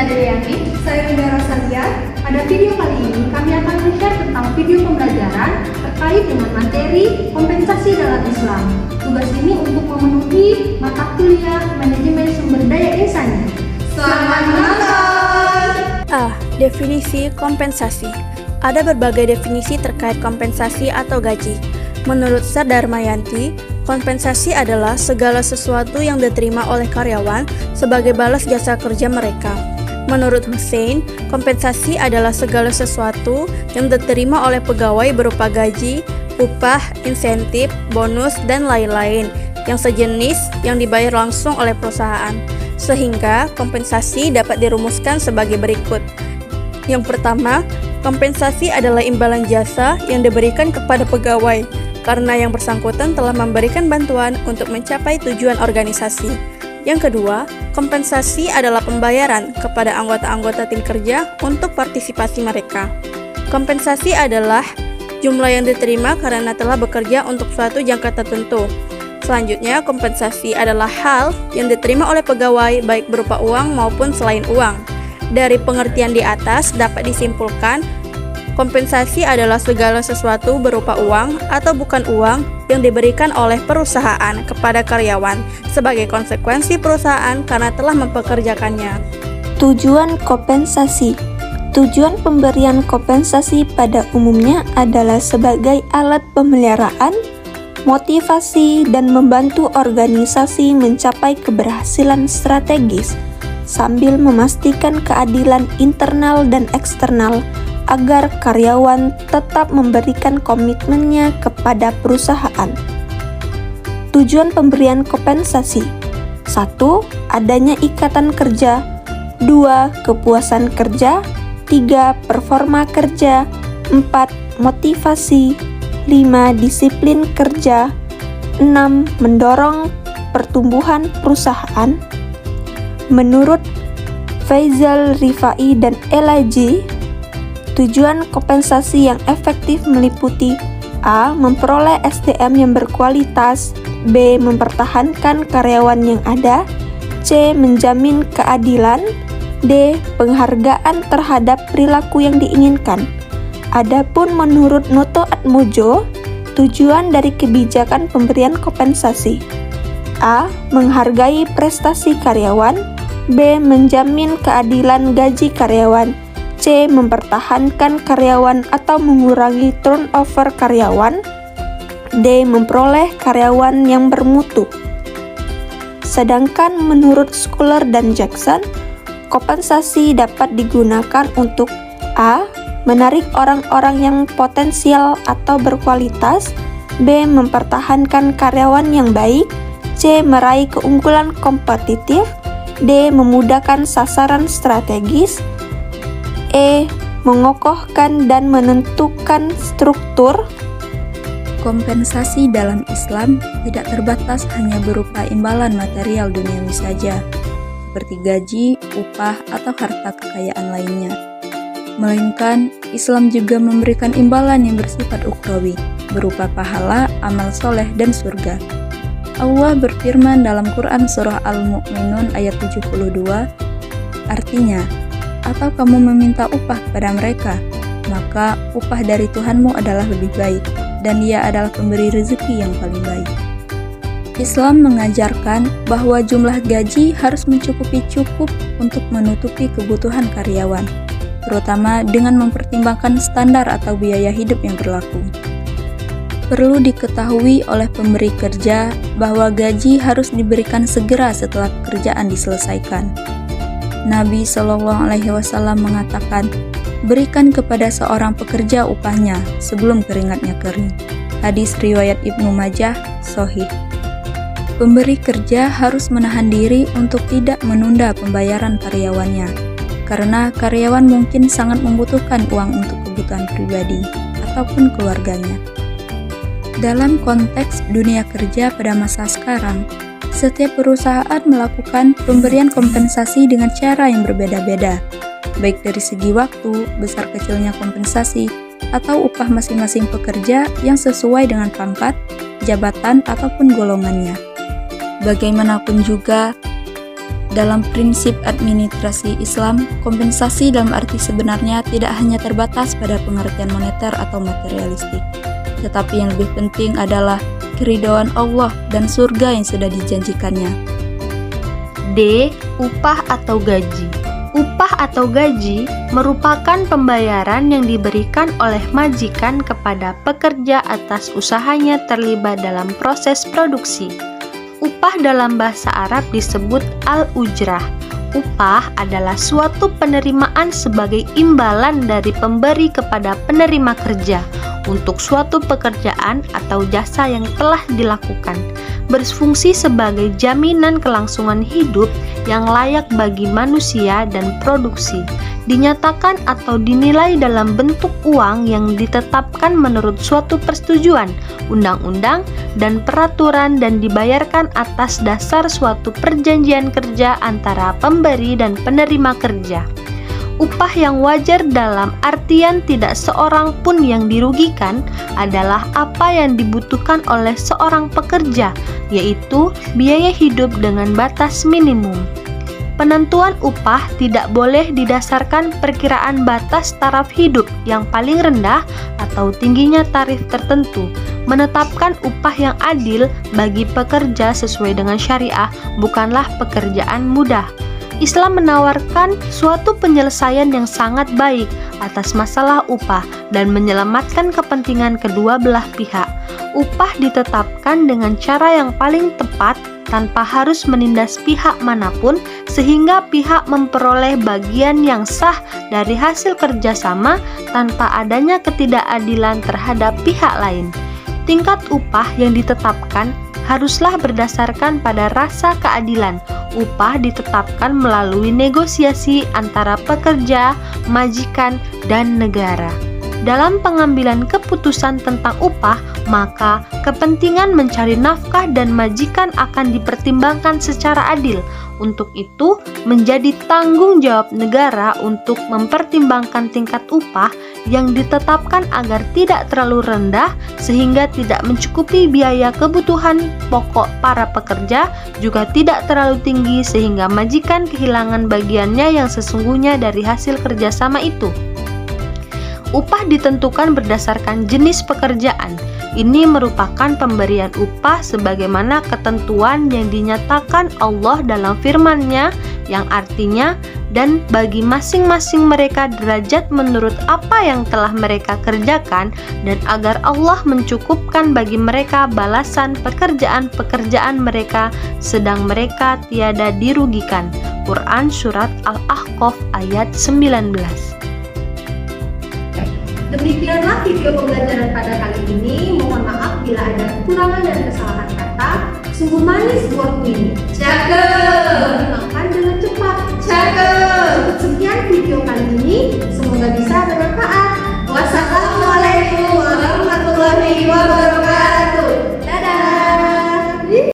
Adriani. Saya Windara Satya. Pada video kali ini kami akan share tentang video pembelajaran terkait dengan materi kompensasi dalam Islam. Tugas ini untuk memenuhi mata kuliah manajemen sumber daya insani. Selamat menonton! Definisi kompensasi. Ada berbagai definisi terkait kompensasi atau gaji. Menurut Ustaz Darmayanti, kompensasi adalah segala sesuatu yang diterima oleh karyawan sebagai balas jasa kerja mereka. Menurut Hussein, kompensasi adalah segala sesuatu yang diterima oleh pegawai berupa gaji, upah, insentif, bonus, dan lain-lain yang sejenis yang dibayar langsung oleh perusahaan. Sehingga kompensasi dapat dirumuskan sebagai berikut. Yang pertama, kompensasi adalah imbalan jasa yang diberikan kepada pegawai karena yang bersangkutan telah memberikan bantuan untuk mencapai tujuan organisasi. Yang kedua, kompensasi adalah pembayaran kepada anggota-anggota tim kerja untuk partisipasi mereka. Kompensasi adalah jumlah yang diterima karena telah bekerja untuk suatu jangka tertentu. Selanjutnya, kompensasi adalah hal yang diterima oleh pegawai baik berupa uang maupun selain uang. Dari pengertian di atas dapat disimpulkan, kompensasi adalah segala sesuatu berupa uang atau bukan uang yang diberikan oleh perusahaan kepada karyawan sebagai konsekuensi perusahaan karena telah mempekerjakannya. Tujuan kompensasi. Tujuan pemberian kompensasi pada umumnya adalah sebagai alat pemeliharaan, motivasi, dan membantu organisasi mencapai keberhasilan strategis sambil memastikan keadilan internal dan eksternal agar karyawan tetap memberikan komitmennya kepada perusahaan. Tujuan pemberian kompensasi: 1. Adanya ikatan kerja. 2. Kepuasan kerja. 3. Performa kerja. 4. Motivasi. 5. Disiplin kerja. 6. Mendorong pertumbuhan perusahaan. Menurut Faisal Rifai dan Elaji, tujuan kompensasi yang efektif meliputi A. Memperoleh SDM yang berkualitas. B. Mempertahankan karyawan yang ada. C. Menjamin keadilan. D. Penghargaan terhadap perilaku yang diinginkan. Adapun menurut Noto Atmojo, tujuan dari kebijakan pemberian kompensasi: A. Menghargai prestasi karyawan. B. Menjamin keadilan gaji karyawan. C. Mempertahankan karyawan atau mengurangi turnover karyawan. D. Memperoleh karyawan yang bermutu. Sedangkan menurut Schuller dan Jackson, kompensasi dapat digunakan untuk A. Menarik orang-orang yang potensial atau berkualitas. B. Mempertahankan karyawan yang baik. C. Meraih keunggulan kompetitif. D. Memudahkan sasaran strategis. E. Mengokohkan dan menentukan struktur. Kompensasi dalam Islam tidak terbatas hanya berupa imbalan material duniawi saja, seperti gaji, upah, atau harta kekayaan lainnya. Melainkan, Islam juga memberikan imbalan yang bersifat ukhrawi, berupa pahala, amal soleh, dan surga. Allah berfirman dalam Quran Surah Al-Mu'minun ayat 72, artinya, atau kamu meminta upah kepada mereka, maka upah dari Tuhanmu adalah lebih baik, dan Dia adalah pemberi rezeki yang paling baik. Islam mengajarkan bahwa jumlah gaji harus cukup untuk menutupi kebutuhan karyawan, terutama dengan mempertimbangkan standar atau biaya hidup yang berlaku. Perlu diketahui oleh pemberi kerja bahwa gaji harus diberikan segera setelah pekerjaan diselesaikan. Nabi Shallallahu Alaihi Wasallam mengatakan, berikan kepada seorang pekerja upahnya sebelum keringatnya kering. Hadis riwayat Ibnu Majah, Sahih. Pemberi kerja harus menahan diri untuk tidak menunda pembayaran karyawannya, karena karyawan mungkin sangat membutuhkan uang untuk kebutuhan pribadi ataupun keluarganya. Dalam konteks dunia kerja pada masa sekarang, setiap perusahaan melakukan pemberian kompensasi dengan cara yang berbeda-beda, baik dari segi waktu, besar kecilnya kompensasi, atau upah masing-masing pekerja yang sesuai dengan pangkat, jabatan, ataupun golongannya. Bagaimanapun juga, Dalam prinsip administrasi Islam, kompensasi dalam arti sebenarnya tidak hanya terbatas pada pengertian moneter atau materialistik, tetapi yang lebih penting adalah keridhaan Allah dan surga yang sudah dijanjikannya. D. Upah atau gaji. Upah atau gaji merupakan pembayaran yang diberikan oleh majikan kepada pekerja atas usahanya terlibat dalam proses produksi. Upah dalam bahasa Arab disebut al-ujrah. Upah adalah suatu penerimaan sebagai imbalan dari pemberi kepada penerima kerja untuk suatu pekerjaan atau jasa yang telah dilakukan, berfungsi sebagai jaminan kelangsungan hidup yang layak bagi manusia dan produksi, dinyatakan atau dinilai dalam bentuk uang yang ditetapkan menurut suatu persetujuan, undang-undang, dan peraturan dan dibayarkan atas dasar suatu perjanjian kerja antara pemberi dan penerima kerja. Upah yang wajar dalam artian tidak seorang pun yang dirugikan adalah apa yang dibutuhkan oleh seorang pekerja, yaitu biaya hidup dengan batas minimum. Penentuan upah tidak boleh didasarkan perkiraan batas taraf hidup yang paling rendah atau tingginya tarif tertentu. Menetapkan upah yang adil bagi pekerja sesuai dengan syariah bukanlah pekerjaan mudah. Islam menawarkan suatu penyelesaian yang sangat baik atas masalah upah dan menyelamatkan kepentingan kedua belah pihak. Upah ditetapkan dengan cara yang paling tepat tanpa harus menindas pihak manapun sehingga pihak memperoleh bagian yang sah dari hasil kerjasama tanpa adanya ketidakadilan terhadap pihak lain. Tingkat upah yang ditetapkan haruslah berdasarkan pada rasa keadilan. Upah ditetapkan melalui negosiasi antara pekerja, majikan, dan negara. Dalam pengambilan keputusan tentang upah, maka kepentingan mencari nafkah dan majikan akan dipertimbangkan secara adil. Untuk itu, menjadi tanggung jawab negara untuk mempertimbangkan tingkat upah yang ditetapkan agar tidak terlalu rendah sehingga tidak mencukupi biaya kebutuhan pokok para pekerja, juga tidak terlalu tinggi sehingga majikan kehilangan bagiannya yang sesungguhnya dari hasil kerjasama itu. Upah ditentukan berdasarkan jenis pekerjaan. Ini merupakan pemberian upah sebagaimana ketentuan yang dinyatakan Allah dalam firman-Nya yang artinya, dan bagi masing-masing mereka derajat menurut apa yang telah mereka kerjakan, dan agar Allah mencukupkan bagi mereka balasan pekerjaan-pekerjaan mereka sedang mereka tiada dirugikan. Quran Surat Al-Ahqaf ayat 19. Demikianlah video pembelajaran pada kali ini. Mohon maaf bila ada kekurangan dan kesalahan kata. Sungguh manis buatku ini